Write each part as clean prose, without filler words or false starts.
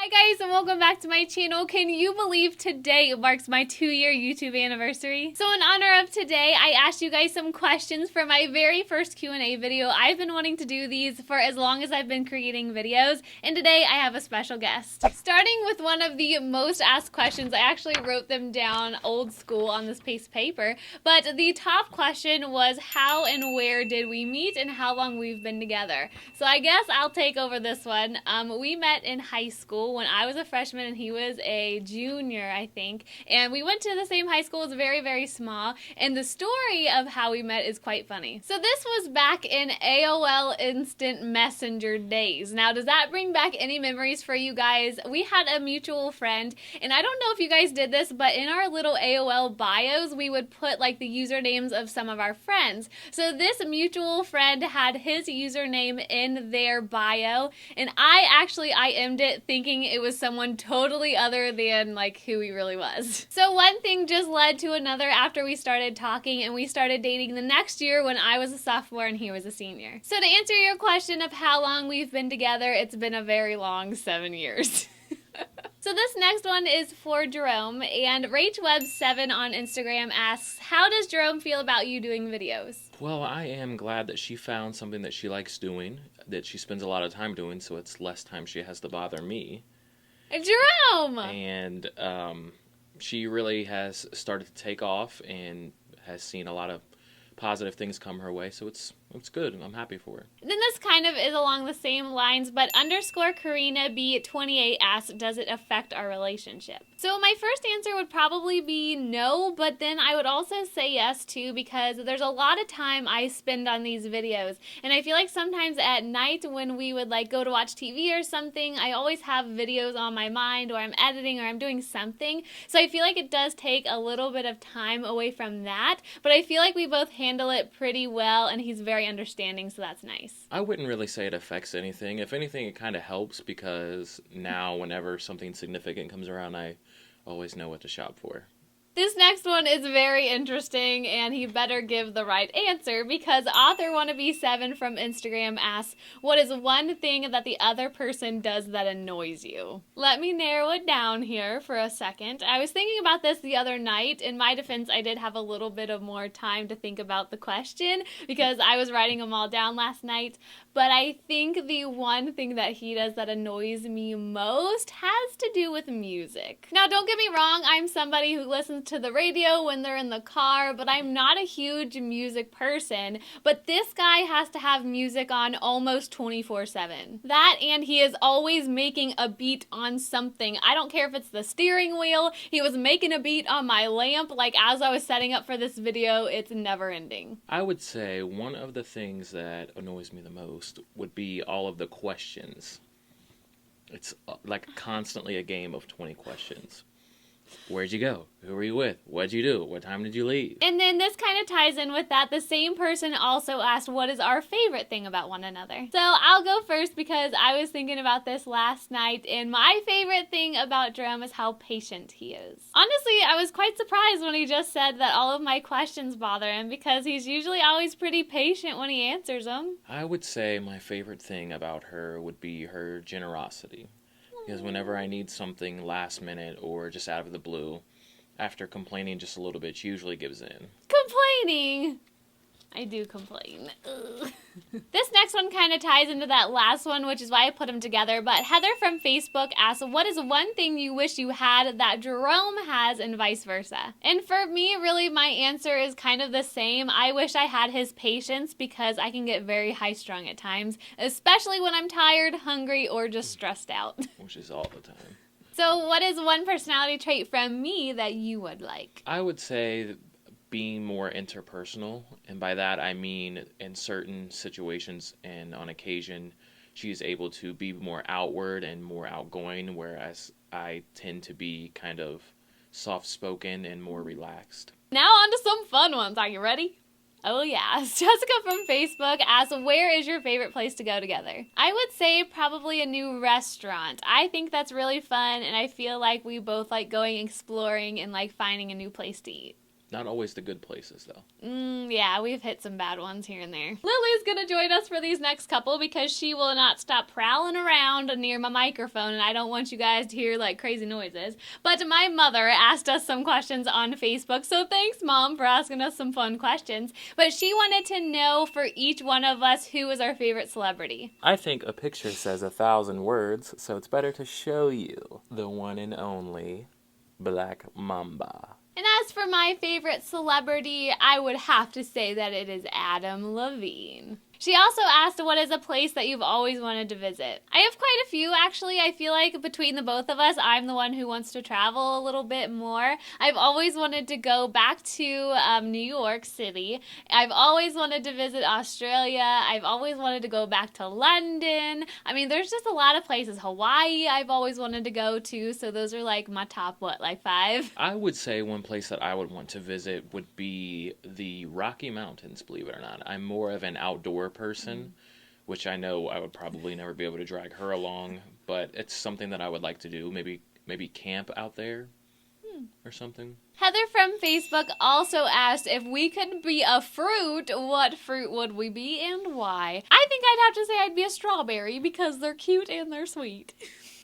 Hi guys, and welcome back to my channel. Can you believe today marks my 2-year YouTube anniversary? So in honor of today, I asked you guys some questions for my very first Q&A video. I've been wanting to do these for as long as I've been creating videos, and today I have a special guest. Starting with one of the most asked questions, I actually wrote them down old school on this piece of paper, but the top question was how and where did we meet and how long we've been together. So I guess I'll take over this one. We met in high school when I was a freshman and he was a junior, I think. And we went to the same high school. It's very, very small. And the story of how we met is quite funny. So this was back in AOL Instant Messenger days. Now, does that bring back any memories for you guys? We had a mutual friend, and I don't know if you guys did this, but in our little AOL bios, we would put like the usernames of some of our friends. So this mutual friend had his username in their bio, and I IM'd it thinking it was someone totally other than like who he really was. So one thing just led to another after we started talking, and we started dating the next year when I was a sophomore and he was a senior. So to answer your question of how long we've been together, it's been a very long 7 years. So this next one is for Jerome, and RachWeb7 on Instagram asks, how does Jerome feel about you doing videos? Well, I am glad that she found something that she likes doing, that she spends a lot of time doing, so it's less time she has to bother me. Jerome! And she really has started to take off and has seen a lot of positive things come her way, so it's good, and I'm happy for her. Then this kind of is along the same lines, but _Karina B28 asks, does it affect our relationship? So my first answer would probably be no, but then I would also say yes too, because there's a lot of time I spend on these videos, and I feel like sometimes at night when we would like go to watch TV or something, I always have videos on my mind, or I'm editing, or I'm doing something, so I feel like it does take a little bit of time away from that, but I feel like we both handle it pretty well, and he's very understanding, so that's nice. I wouldn't really say it affects anything. If anything, it kind of helps, because now whenever something significant comes around, I always know what to shop for. This next one is very interesting, and he better give the right answer, because author wannabe7 from Instagram asks, what is one thing that the other person does that annoys you? Let me narrow it down here for a second. I was thinking about this the other night. In my defense, I did have a little bit of more time to think about the question, because I was writing them all down last night, but I think the one thing that he does that annoys me most has to do with music. Now, don't get me wrong, I'm somebody who listens to the radio when they're in the car, but I'm not a huge music person, but this guy has to have music on almost 24/7. That, and he is always making a beat on something. I don't care if it's the steering wheel, he was making a beat on my lamp, like as I was setting up for this video. It's never ending. I would say one of the things that annoys me the most would be all of the questions. It's like constantly a game of 20 questions. Where'd you go? Who were you with? What'd you do? What time did you leave? And then this kind of ties in with that. The same person also asked, what is our favorite thing about one another? So I'll go first, because I was thinking about this last night, and my favorite thing about Jerome is how patient he is. Honestly, I was quite surprised when he just said that all of my questions bother him, because he's usually always pretty patient when he answers them. I would say my favorite thing about her would be her generosity. Because whenever I need something last minute or just out of the blue, after complaining just a little bit, she usually gives in. Complaining! I do complain. Ugh. This next one kind of ties into that last one, which is why I put them together, but Heather from Facebook asks, what is one thing you wish you had that Jerome has and vice versa? And for me, really, my answer is kind of the same. I wish I had his patience, because I can get very high-strung at times, especially when I'm tired, hungry, or just stressed out. Which is all the time. So what is one personality trait from me that you would like? I would say being more interpersonal, and by that I mean in certain situations and on occasion she's able to be more outward and more outgoing, whereas I tend to be kind of soft-spoken and more relaxed. Now on to some fun ones. Are you ready? Oh yeah. Jessica from Facebook asks, where is your favorite place to go together? I would say probably a new restaurant. I think that's really fun, and I feel like we both like going exploring and like finding a new place to eat. Not always the good places, though. Yeah, we've hit some bad ones here and there. Lily's gonna join us for these next couple because she will not stop prowling around near my microphone, and I don't want you guys to hear like crazy noises. But my mother asked us some questions on Facebook, so thanks, Mom, for asking us some fun questions. But she wanted to know for each one of us who was our favorite celebrity. I think a picture says 1,000 words, so it's better to show you the one and only Black Mamba. And as for my favorite celebrity, I would have to say that it is Adam Levine. She also asked, what is a place that you've always wanted to visit? I have quite a few, actually. I feel like between the both of us, I'm the one who wants to travel a little bit more. I've always wanted to go back to New York City. I've always wanted to visit Australia. I've always wanted to go back to London. I mean, there's just a lot of places. Hawaii, I've always wanted to go to. So those are like my top, like 5? I would say one place that I would want to visit would be the Rocky Mountains, believe it or not. I'm more of an outdoor person, which I know I would probably never be able to drag her along, but it's something that I would like to do. Maybe camp out there or something. Heather from Facebook also asked if we could be a fruit, what fruit would we be and why? I think I'd have to say I'd be a strawberry because they're cute and they're sweet.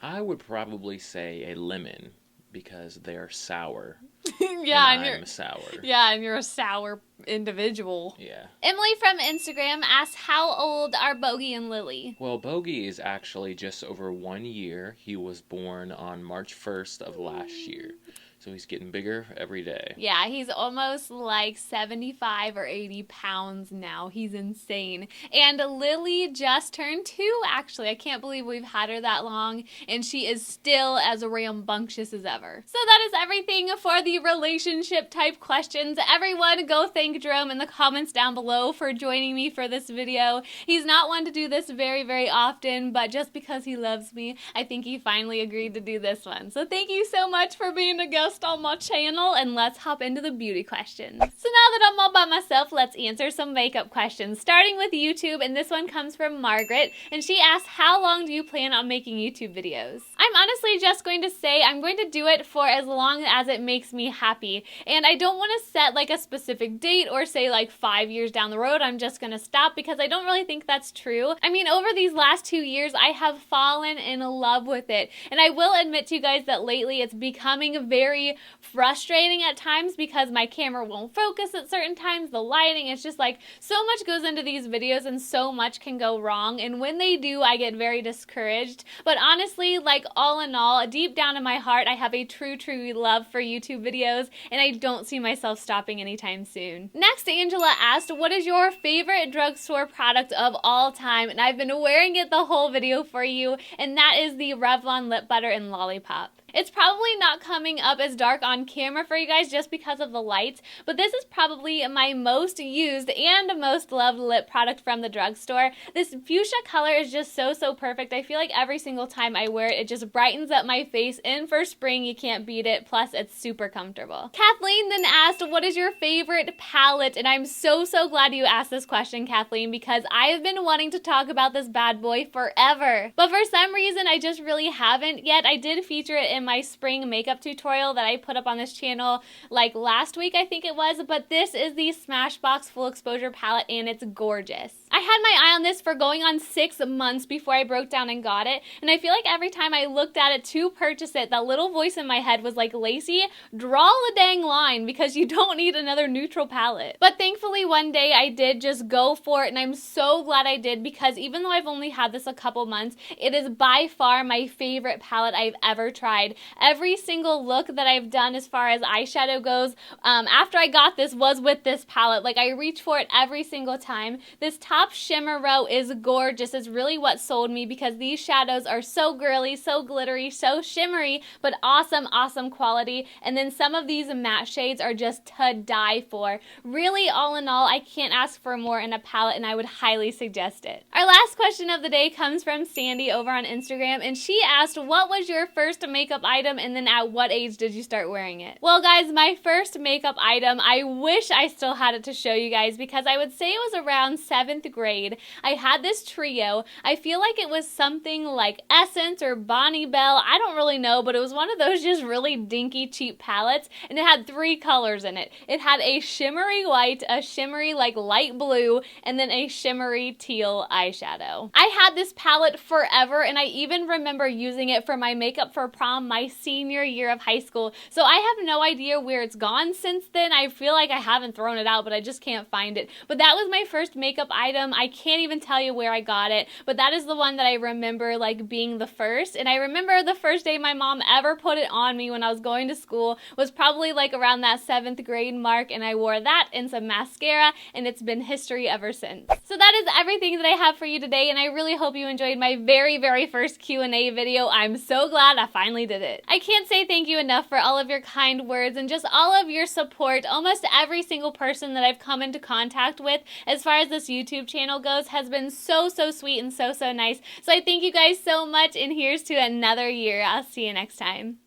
I would probably say a lemon because they're sour. Yeah, and I'm sour. Yeah, and you're a sour individual. Yeah. Emily from Instagram asked, how old are Bogey and Lily? Well, Bogey is actually just over 1 year. He was born on March 1st of last year. So he's getting bigger every day. Yeah, he's almost like 75 or 80 pounds now. He's insane. And Lily just turned 2, actually. I can't believe we've had her that long, and she is still as rambunctious as ever. So that is everything for the relationship type questions. Everyone go thank Jerome in the comments down below for joining me for this video. He's not one to do this very, very often, but just because he loves me, I think he finally agreed to do this one. So thank you so much for being a guest on my channel, and let's hop into the beauty questions. So now that I'm all by myself, let's answer some makeup questions, starting with YouTube, and this one comes from Margaret, and she asked, how long do you plan on making YouTube videos? I'm honestly just going to say I'm going to do it for as long as it makes me happy, and I don't want to set like a specific date or say like 5 years down the road I'm just going to stop, because I don't really think that's true. I mean, over these last 2 years, I have fallen in love with it, and I will admit to you guys that lately it's becoming very frustrating at times because my camera won't focus at certain times, the lighting, it's just like so much goes into these videos and so much can go wrong, and when they do, I get very discouraged. But honestly, like all in all, deep down in my heart, I have a true love for YouTube videos, and I don't see myself stopping anytime soon. Next, Angela asked, what is your favorite drugstore product of all time? And I've been wearing it the whole video for you, and that is the Revlon Lip Butter and Lollipop. It's probably not coming up as dark on camera for you guys just because of the lights, but this is probably my most used and most loved lip product from the drugstore. This fuchsia color is just so perfect. I feel like every single time I wear it, it just brightens up my face, and for spring, you can't beat it, plus it's super comfortable. Kathleen then asked, what is your favorite palette? And I'm so glad you asked this question, Kathleen, because I have been wanting to talk about this bad boy forever, but for some reason, I just really haven't yet. I did feature it in my spring makeup tutorial that I put up on this channel like last week, I think it was, but this is the Smashbox Full Exposure palette, and it's gorgeous. I had my eye on this for going on 6 months before I broke down and got it, and I feel like every time I looked at it to purchase it, that little voice in my head was like, Lacey, draw the dang line because you don't need another neutral palette. But thankfully one day I did just go for it, and I'm so glad I did, because even though I've only had this a couple months, it is by far my favorite palette I've ever tried. Every single look that I've done as far as eyeshadow goes, after I got this was with this palette. Like, I reach for it every single time. This top shimmer row is gorgeous. It's really what sold me, because these shadows are so girly, so glittery, so shimmery, but awesome quality. And then some of these matte shades are just to die for. Really, all in all, I can't ask for more in a palette, and I would highly suggest it. Our last question of the day comes from Sandy over on Instagram, and she asked, what was your first makeup item, and then at what age did you start wearing it? Well, guys, my first makeup item, I wish I still had it to show you guys, because I would say it was around 7th grade. I had this trio. I feel like it was something like Essence or Bonnie Bell. I don't really know, but it was one of those just really dinky cheap palettes, and it had 3 colors in it. It had a shimmery white, a shimmery like light blue, and then a shimmery teal eyeshadow. I had this palette forever, and I even remember using it for my makeup for prom my senior year of high school. So I have no idea where it's gone since then. I feel like I haven't thrown it out, but I just can't find it. But that was my first makeup item. I can't even tell you where I got it, but that is the one that I remember like being the first. And I remember the first day my mom ever put it on me when I was going to school was probably like around that 7th grade mark, and I wore that and some mascara, and it's been history ever since. So that is everything that I have for you today, and I really hope you enjoyed my very first Q&A video. I'm so glad I finally did it. I can't say thank you enough for all of your kind words and just all of your support. Almost every single person that I've come into contact with as far as this YouTube channel goes has been so sweet and so nice. So I thank you guys so much, and here's to another year. I'll see you next time.